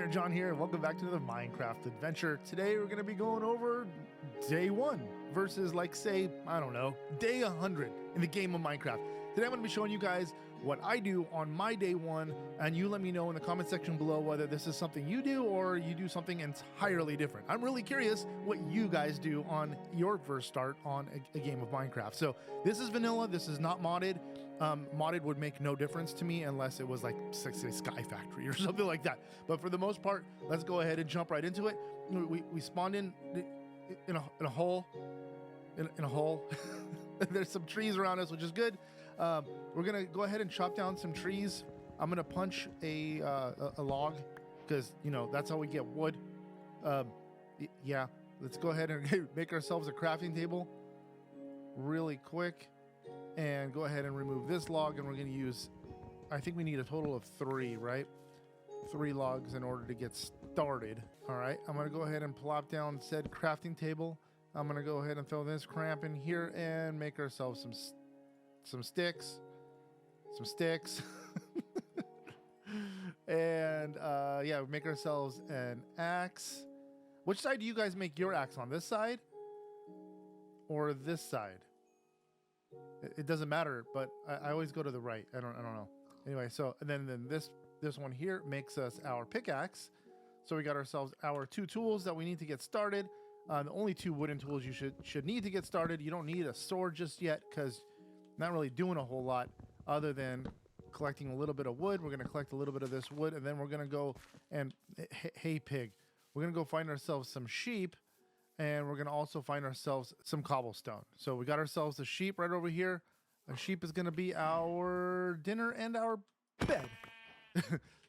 there, John here. Welcome back to another Minecraft adventure. Today we're going to be going over day 1 versus, like, say, I don't know, day 100 in the game of Minecraft. Today I'm going to be showing you guys what I do on my day 1, and you let me know in the comment section below whether this is something you do or you do something entirely different. I'm really curious what you guys do on your first start on a game of Minecraft. So this is vanilla. This is not modded. Modded would make no difference to me unless it was like, say, Sky Factory or something like that. But for the most part, let's go ahead and jump right into it. We spawned in a hole. In a hole. There's some trees around us, which is good. We're gonna go ahead and chop down some trees. I'm gonna punch a log because, you know, that's how we get wood. Yeah, let's go ahead and make ourselves a crafting table really quick. And go ahead and remove this log, and we're going to use, I think we need a total of 3, right? 3 logs in order to get started. All right, I'm going to go ahead and plop down said crafting table. I'm going to go ahead and throw this cramp in here and make ourselves some sticks. Some sticks. And yeah, make ourselves an axe. Which side do you guys make your axe on? This side or this side? It doesn't matter, but I always go to the right. I don't know. Anyway, so and then this one here makes us our pickaxe. So we got ourselves our 2 tools that we need to get started. The only 2 wooden tools you should need to get started. You don't need a sword just yet because not really doing a whole lot other than collecting a little bit of wood. We're going to collect a little bit of this wood, and then we're going to go and hey pig. We're going to go find ourselves some sheep. And we're going to also find ourselves some cobblestone. So we got ourselves a sheep right over here. A sheep is going to be our dinner and our bed.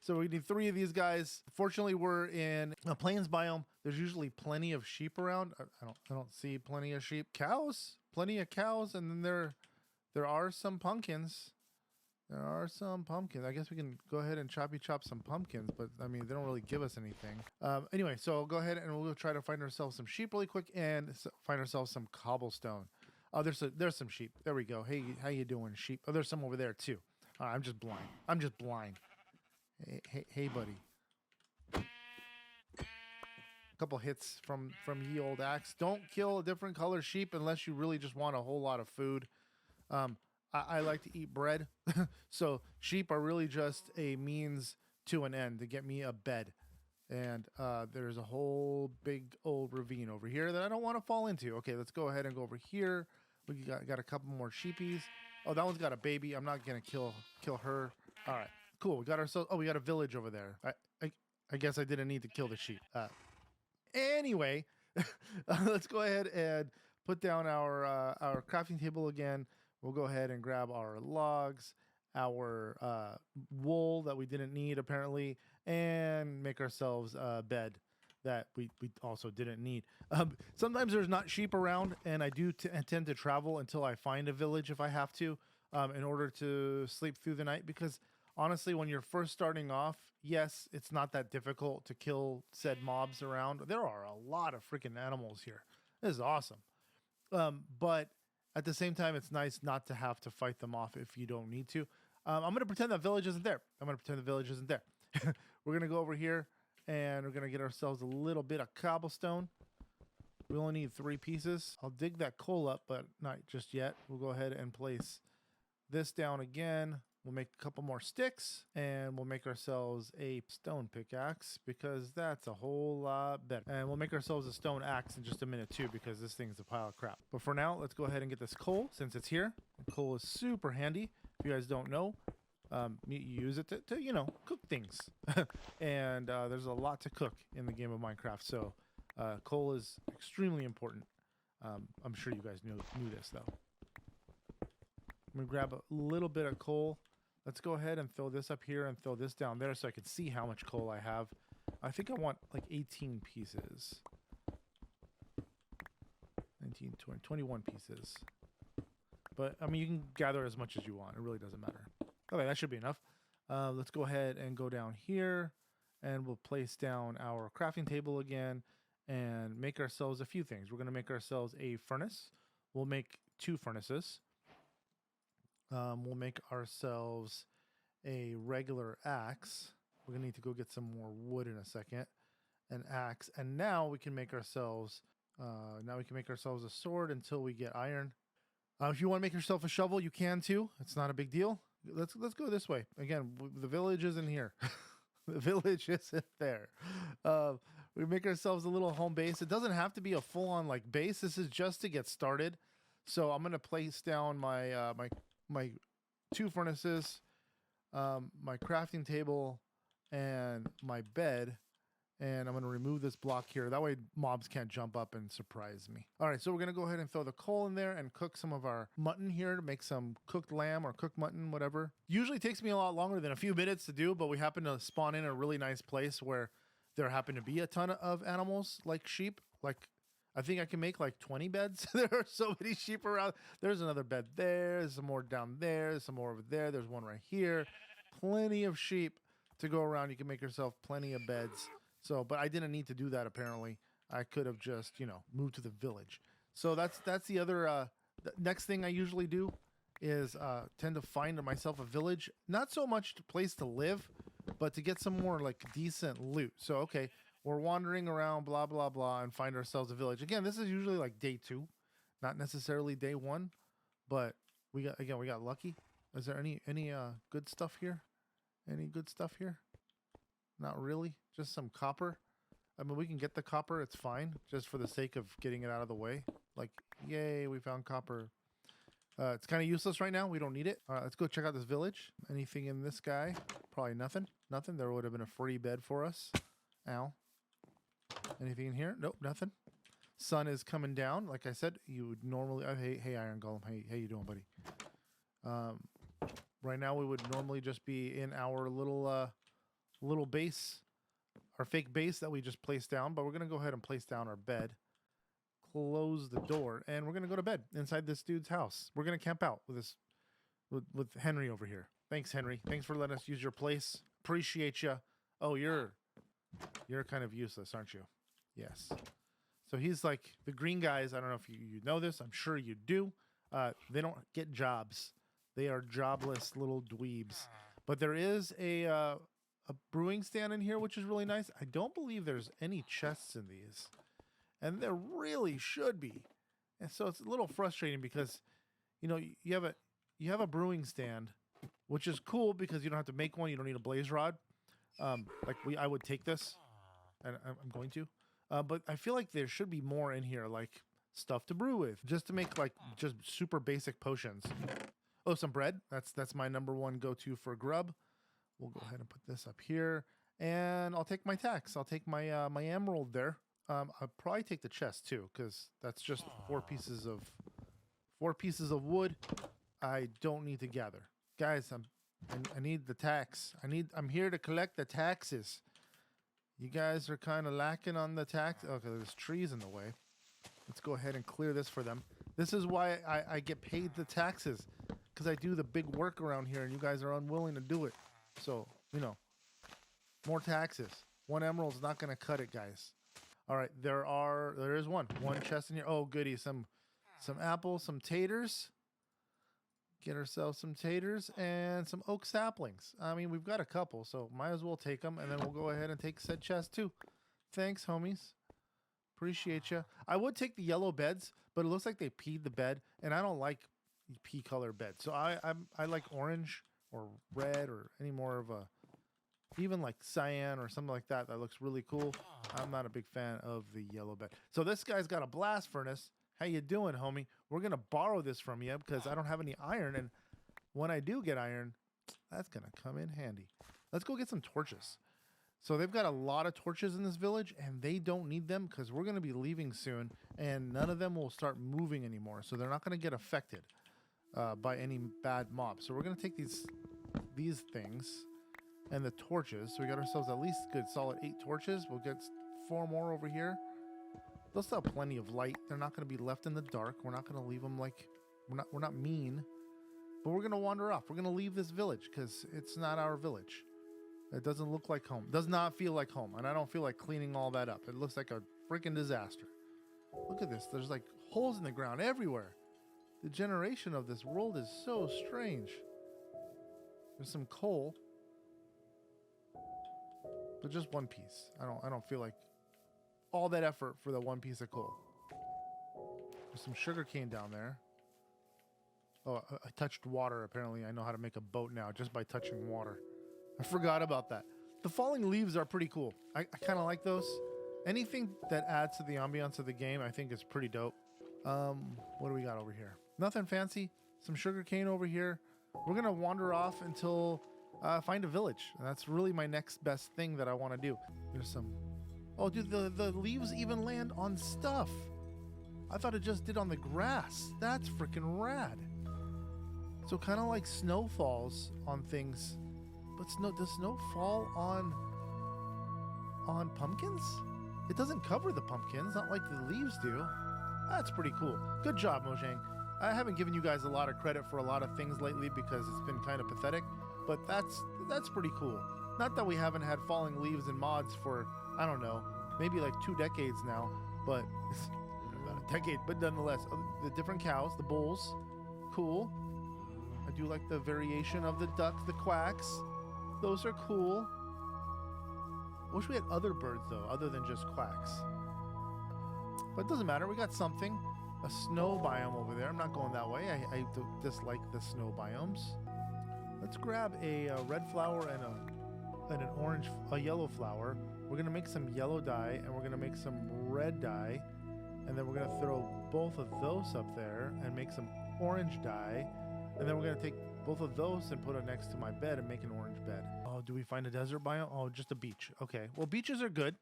So we need 3 of these guys. Fortunately, we're in a plains biome. There's usually plenty of sheep around. I don't see plenty of sheep. Cows, plenty of cows, and then there are some pumpkins. There are some pumpkins. I guess we can go ahead and chop some pumpkins, but I mean, they don't really give us anything. Anyway, so I'll go ahead and we'll try to find ourselves some sheep really quick and find ourselves some cobblestone. Oh, there's some sheep. There we go. Hey, how you doing, sheep? Oh, there's some over there too. I'm just blind. Hey, buddy. A couple hits from ye old axe. Don't kill a different color sheep unless you really just want a whole lot of food. I like to eat bread, so sheep are really just a means to an end to get me a bed. And there's a whole big old ravine over here that I don't want to fall into. Okay, let's go ahead and go over here. We got a couple more sheepies. Oh, that one's got a baby. I'm not gonna kill her. All right, cool. We got ourselves. Oh, we got a village over there. I guess I didn't need to kill the sheep. Anyway, let's go ahead and put down our crafting table again. We'll go ahead and grab our logs, our wool that we didn't need apparently, and make ourselves a bed that we also didn't need. Sometimes there's not sheep around, and I do tend to travel until I find a village if I have to, in order to sleep through the night. Because honestly, when you're first starting off, yes, it's not that difficult to kill said mobs around. There are a lot of freaking animals here. This is awesome. But at the same time, it's nice not to have to fight them off if you don't need to. I'm going to pretend that village isn't there. We're going to go over here, and we're going to get ourselves a little bit of cobblestone. We only need 3 pieces. I'll dig that coal up, but not just yet. We'll go ahead and place this down again. We'll make a couple more sticks, and we'll make ourselves a stone pickaxe because that's a whole lot better. And we'll make ourselves a stone axe in just a minute too because this thing's a pile of crap. But for now, let's go ahead and get this coal since it's here. Coal is super handy. If you guys don't know, you use it to you know, cook things. And there's a lot to cook in the game of Minecraft. So coal is extremely important. I'm sure you guys knew this though. I'm going to grab a little bit of coal. Let's go ahead and throw this up here and throw this down there so I can see how much coal I have. I think I want like 18 pieces. 19, 20, 21 pieces. But, I mean, you can gather as much as you want. It really doesn't matter. Okay, that should be enough. Let's go ahead and go down here. And we'll place down our crafting table again and make ourselves a few things. We're going to make ourselves a furnace. We'll make 2 furnaces. We'll make ourselves a regular axe. We're gonna need to go get some more wood in a second. An axe, and now we can make ourselves a sword until we get iron. If you want to make yourself a shovel, you can too. It's not a big deal. Let's go this way. Again, the village isn't here. The village isn't there. We make ourselves a little home base. It doesn't have to be a full-on like base. This is just to get started. So I'm gonna place down my my 2 furnaces, my crafting table, and my bed. And I'm going to remove this block here. That way mobs can't jump up and surprise me. All right, so we're going to go ahead and throw the coal in there and cook some of our mutton here to make some cooked lamb or cooked mutton, whatever. Usually takes me a lot longer than a few minutes to do, but we happen to spawn in a really nice place where there happen to be a ton of animals like sheep. Like, I think I can make like 20 beds. There are so many sheep around. There's another bed there. There's some more down there. There's some more over there. There's one right here. Plenty of sheep to go around. You can make yourself plenty of beds. So, but I didn't need to do that apparently. I could have just, you know, moved to the village. So that's the other, the next thing I usually do is tend to find myself a village. Not so much a place to live, but to get some more like decent loot. So, okay, we're wandering around, blah, blah, blah, and find ourselves a village. Again, this is usually like day 2, not necessarily day 1, but we got lucky. Is there any good stuff here? Any good stuff here? Not really. Just some copper. I mean, we can get the copper. It's fine. Just for the sake of getting it out of the way. Like, yay, we found copper. It's kind of useless right now. We don't need it. All right, let's go check out this village. Anything in this guy? Probably nothing. Nothing. There would have been a free bed for us. Ow. Anything in here? Nope, nothing. Sun is coming down. Like I said, you would normally... hey, Iron Golem. Hey, how you doing, buddy? Right now, we would normally just be in our little base, our fake base that we just placed down, but we're going to go ahead and place down our bed, close the door, and we're going to go to bed inside this dude's house. We're going to camp out with Henry over here. Thanks, Henry. Thanks for letting us use your place. Appreciate you. Oh, you're kind of useless, aren't you? Yes. So he's like the green guys. I don't know if you know this. I'm sure you do. They don't get jobs. They are jobless little dweebs. But there is a brewing stand in here, which is really nice. I don't believe there's any chests in these, and there really should be. And so it's a little frustrating because, you know, you have a brewing stand, which is cool because you don't have to make one. You don't need a blaze rod. I would take this, and I'm going to. But I feel like there should be more in here, like stuff to brew with, just to make like just super basic potions. Oh, some bread. That's my number 1 go-to for grub. We'll go ahead and put this up here, and I'll take my tax. I'll take my my emerald there. I'll probably take the chest too, because that's just 4 pieces of wood. I don't need to gather, guys. I need the tax. I'm here to collect the taxes. You guys are kind of lacking on the tax. Okay, there's trees in the way. Let's go ahead and clear this for them. This is why I get paid the taxes, because I do the big work around here, and you guys are unwilling to do it. So, you know, more taxes. 1 emerald's not going to cut it, guys. All right, there is one chest in here. Oh, goody, some apples, some taters. Get ourselves some taters and some oak saplings. I mean, we've got a couple, so might as well take them, and then we'll go ahead and take said chest too. Thanks, homies. Appreciate you. I would take the yellow beds, but it looks like they peed the bed, and I don't like pea color beds. So I like orange or red or any more of a, even like cyan or something like that. That looks really cool. I'm not a big fan of the yellow bed. So this guy's got a blast furnace. How you doing, homie? We're going to borrow this from you because I don't have any iron. And when I do get iron, that's going to come in handy. Let's go get some torches. So they've got a lot of torches in this village, and they don't need them because we're going to be leaving soon, and none of them will start moving anymore. So they're not going to get affected by any bad mobs. So we're going to take these things and the torches. So we got ourselves at least good solid 8 torches. We'll get 4 more over here. They'll still have plenty of light. They're not going to be left in the dark. We're not going to leave them like, we're not mean, but we're going to wander off. We're going to leave this village because it's not our village. It doesn't look like home. It does not feel like home. And I don't feel like cleaning all that up. It looks like a freaking disaster. Look at this. There's like holes in the ground everywhere. The generation of this world is so strange. There's some coal. but just one piece. I don't feel like all that effort for the one piece of coal. There's some sugar cane down there. Oh, I touched water. Apparently, I know how to make a boat now just by touching water. I forgot about that. The falling leaves are pretty cool. I kind of like those. Anything that adds to the ambiance of the game, I think is pretty dope. What do we got over here? Nothing fancy. Some sugar cane over here. We're gonna wander off until find a village. And that's really my next best thing that I want to do. There's some. Oh, dude, the leaves even land on stuff. I thought it just did on the grass. That's freaking rad. So kind of like snow falls on things, but does snow fall on pumpkins? It doesn't cover the pumpkins, not like the leaves do. That's pretty cool. Good job, Mojang. I haven't given you guys a lot of credit for a lot of things lately because it's been kind of pathetic, but that's pretty cool. Not that we haven't had falling leaves in mods for, I don't know, maybe like 2 decades now, but it's about a decade, but nonetheless, the different cows, the bulls, cool. I do like the variation of the ducks, the quacks. Those are cool. I wish we had other birds though, other than just quacks. But it doesn't matter, we got something. A snow biome over there. I'm not going that way. I dislike the snow biomes. Let's grab a red flower and a yellow flower. We're gonna make some yellow dye and we're gonna make some red dye, and then we're gonna throw both of those up there and make some orange dye, and then we're gonna take both of those and put it next to my bed and make an orange bed. Oh, do we find a desert biome? Oh, just a beach. Okay, well, beaches are good.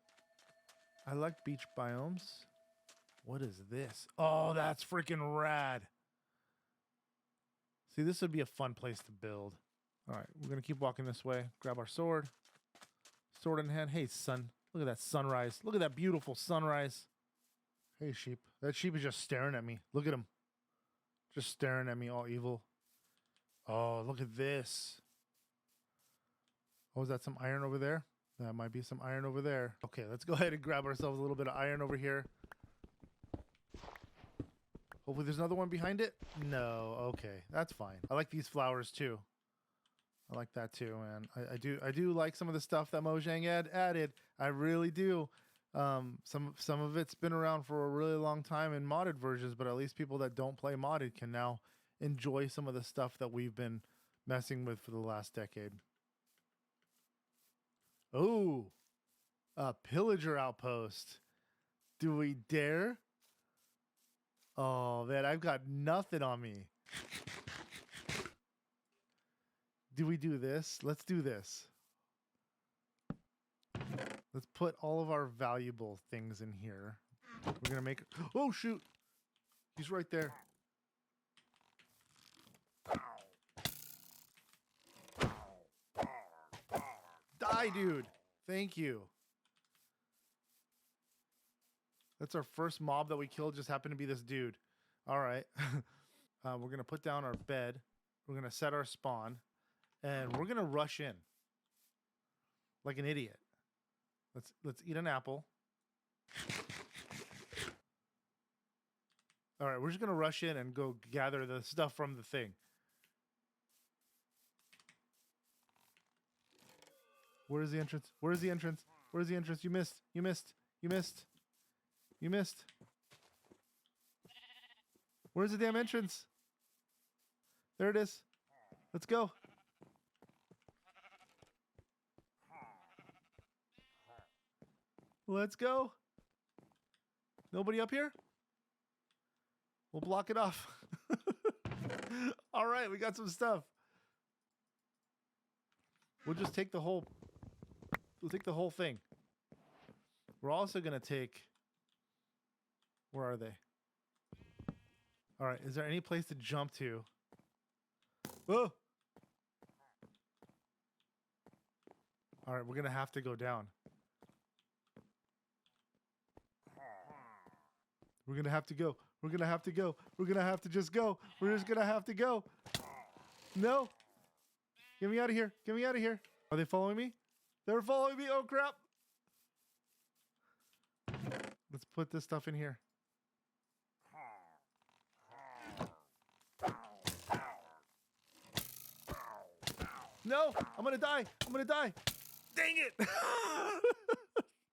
I like beach biomes. What is this? Oh, that's freaking rad. See, this would be a fun place to build. All right, we're going to keep walking this way. Grab our sword. Sword in hand. Hey, sun. Look at that sunrise. Look at that beautiful sunrise. Hey, sheep. That sheep is just staring at me. Look at him. Just staring at me all evil. Oh, look at this. Oh, is that some iron over there? That might be some iron over there. Okay, let's go ahead and grab ourselves a little bit of iron over here. Hopefully there's another one behind it. No, okay, that's fine. I like these flowers too. I like that too, man. I do like some of the stuff that Mojang added. I really do. Some of it's been around for a really long time in modded versions, but at least people that don't play modded can now enjoy some of the stuff that we've been messing with for the last decade. Oh, a pillager outpost. Do we dare? Oh, man, I've got nothing on me. Do we do this? Let's do this. Let's put all of our valuable things in here. We're going to make... Oh, shoot. He's right there. Die, dude. Thank you. That's our first mob that we killed. Just happened to be this dude. All right. We're going to put down our bed. We're going to set our spawn. And we're going to rush in. Like an idiot. Let's eat an apple. All right. We're just going to rush in and go gather the stuff from the thing. Where's the entrance? Where's the entrance? Where's the entrance? You missed. You missed. You missed. You missed. Where's the damn entrance? There it is. Let's go. Let's go. Nobody up here? We'll block it off. All right, we got some stuff. We'll just take the whole... We'll take the whole thing. We're also going to take... Where are they? All right, is there any place to jump to? Oh! All right, we're going to have to go down. We're going to have to go. We're going to have to go. We're going to have to just go. We're just going to have to go. No. Get me out of here. Get me out of here. Are they following me? They're following me. Oh, crap. Let's put this stuff in here. No, I'm going to die. I'm going to die. Dang it!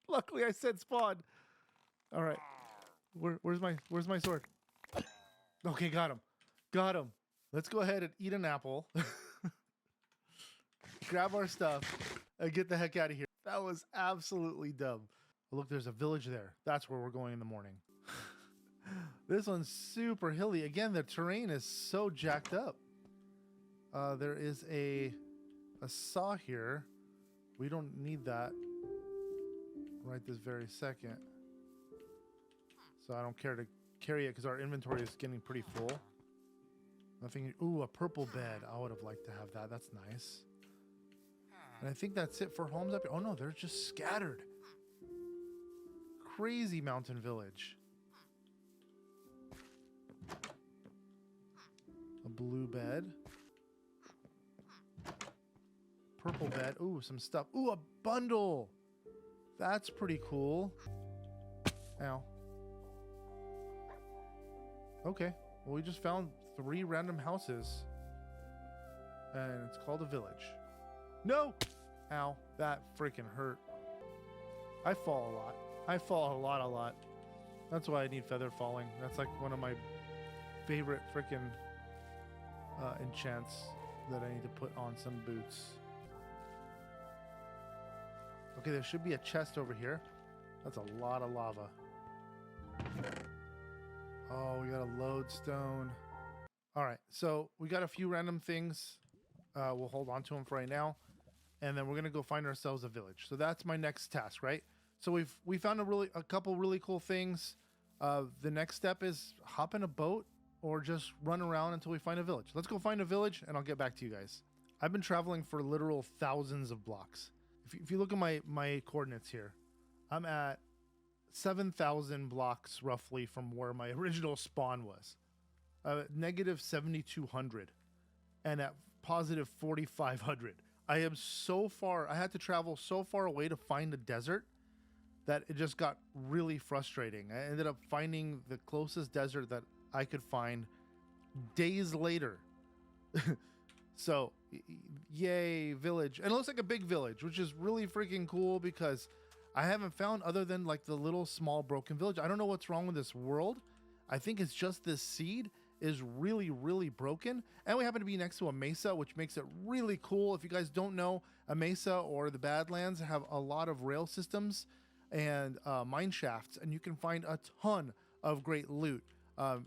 Luckily I said spawn. All right. Where's my sword? Okay, got him. Got him. Let's go ahead and eat an apple. Grab our stuff and get the heck out of here. That was absolutely dumb. Look, there's a village there. That's where we're going in the morning. This one's super hilly. Again, the terrain is so jacked up. There is a saw here. We don't need that right this very second. So I don't care to carry it because our inventory is getting pretty full. Nothing. Ooh, a purple bed. I would have liked to have that. That's nice. And I think that's it for homes up here. Oh no, they're just scattered. Crazy mountain village. A blue bed. Purple bed. Ooh, some stuff. Ooh, a bundle. That's pretty cool. Ow. Okay. Well, we just found 3 random houses. And it's called a village. No! Ow. That freaking hurt. I fall a lot. I fall a lot. That's why I need feather falling. That's like one of my favorite freaking enchants that I need to put on some boots. Okay, there should be a chest over here. That's a lot of lava. Oh, we got a lodestone. All right, so we got a few random things. We'll hold on to them for right now. And then we're gonna go find ourselves a village. So that's my next task, right? So we found a couple really cool things. The next step is hop in a boat or just run around until we find a village. Let's go find a village and I'll get back to you guys. I've been traveling for literal thousands of blocks. If you look at my coordinates here, I'm at 7,000 blocks roughly from where my original spawn was. Negative 7,200 and at positive 4,500. I am so far, I had to travel so far away to find a desert that it just got really frustrating. I ended up finding the closest desert that I could find days later. So, yay, village. And it looks like a big village, which is really freaking cool because I haven't found other than like the little small broken village. I don't know what's wrong with this world. I think it's just this seed is really, really broken. And we happen to be next to a mesa, which makes it really cool. If you guys don't know, a mesa or the Badlands have a lot of rail systems and mine shafts, and you can find a ton of great loot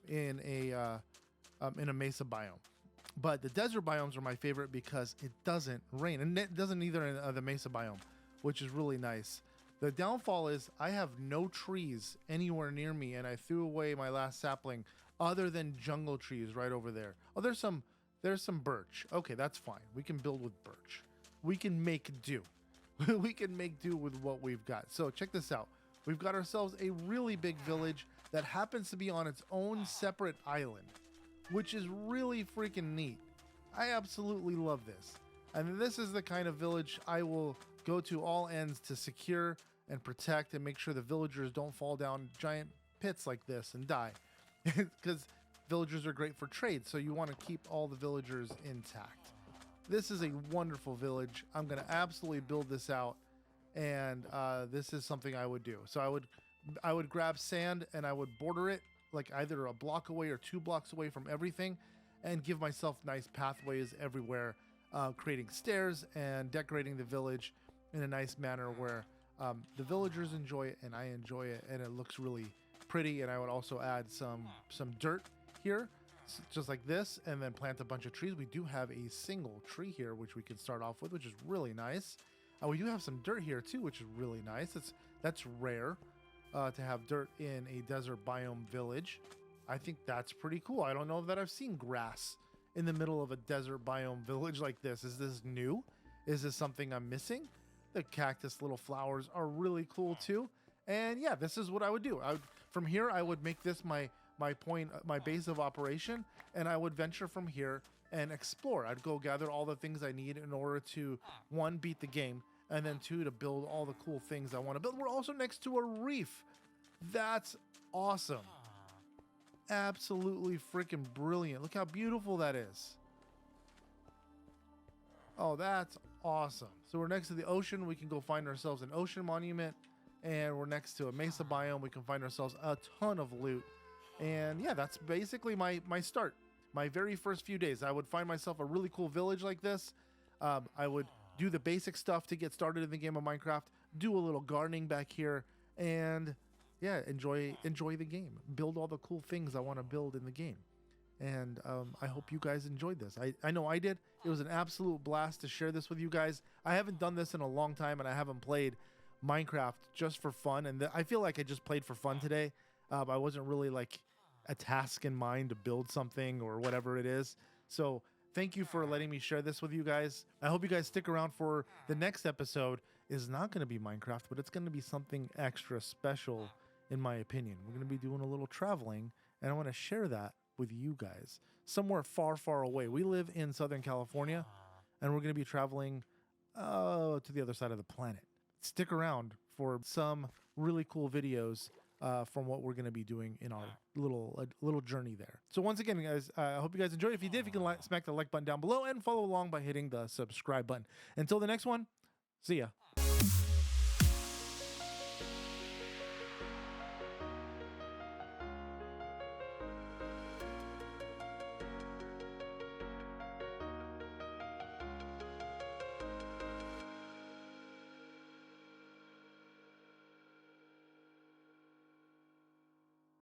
in a mesa biome. But the desert biomes are my favorite because it doesn't rain, and it doesn't either in the mesa biome, which is really nice. The downfall is I have no trees anywhere near me, and I threw away my last sapling other than jungle trees right over there. Oh, there's some birch. Okay, that's fine. We can build with birch. We can make do. We can make do with what we've got. So check this out. We've got ourselves a really big village that happens to be on its own separate island, which is really freaking neat. I absolutely love this. And this is the kind of village I will go to all ends to secure and protect and make sure the villagers don't fall down giant pits like this and die. Because villagers are great for trade, so you want to keep all the villagers intact. This is a wonderful village. I'm going to absolutely build this out, and this is something I would do. So I would grab sand and I would border it like either a block away or 2 blocks away from everything, and give myself nice pathways everywhere, creating stairs and decorating the village in a nice manner where the villagers enjoy it and I enjoy it, and it looks really pretty. And I would also add some dirt here, just like this, and then plant a bunch of trees. We do have a single tree here, which we can start off with, which is really nice. We do have some dirt here too, which is really nice. That's rare to have dirt in a desert biome village. I think that's pretty cool. I don't know that I've seen grass in the middle of a desert biome village like this. Is this new? Is this something I'm missing? The cactus little flowers are really cool too. And yeah, this is what I would do. From here, I would make this my point, my base of operation, and I would venture from here and explore. I'd go gather all the things I need in order to, 1, beat the game, and then 2, to build all the cool things I want to build. We're also next to a reef. That's awesome. Absolutely freaking brilliant. Look how beautiful that is. Oh, that's awesome. So we're next to the ocean. We can go find ourselves an ocean monument. And we're next to a mesa biome. We can find ourselves a ton of loot. And yeah, that's basically my start. My very first few days. I would find myself a really cool village like this. I would do the basic stuff to get started in the game of Minecraft. Do a little gardening back here. And yeah, enjoy the game. Build all the cool things I want to build in the game. And I hope you guys enjoyed this. I know I did. It was an absolute blast to share this with you guys. I haven't done this in a long time, and I haven't played Minecraft just for fun. And I feel like I just played for fun today. I wasn't really like a task in mind to build something or whatever it is. So thank you for letting me share this with you guys. I hope you guys stick around for the next episode. Is not going to be Minecraft, but it's going to be something extra special, in my opinion. We're going to be doing a little traveling, and I want to share that with you guys somewhere far, far away. We live in Southern California, and we're going to be traveling to the other side of the planet. Stick around for some really cool videos from what we're going to be doing in our little journey there. So once again, guys, I hope you guys enjoyed. If you did, if you can smack the like button down below and follow along by hitting the subscribe button. Until the next one, see ya.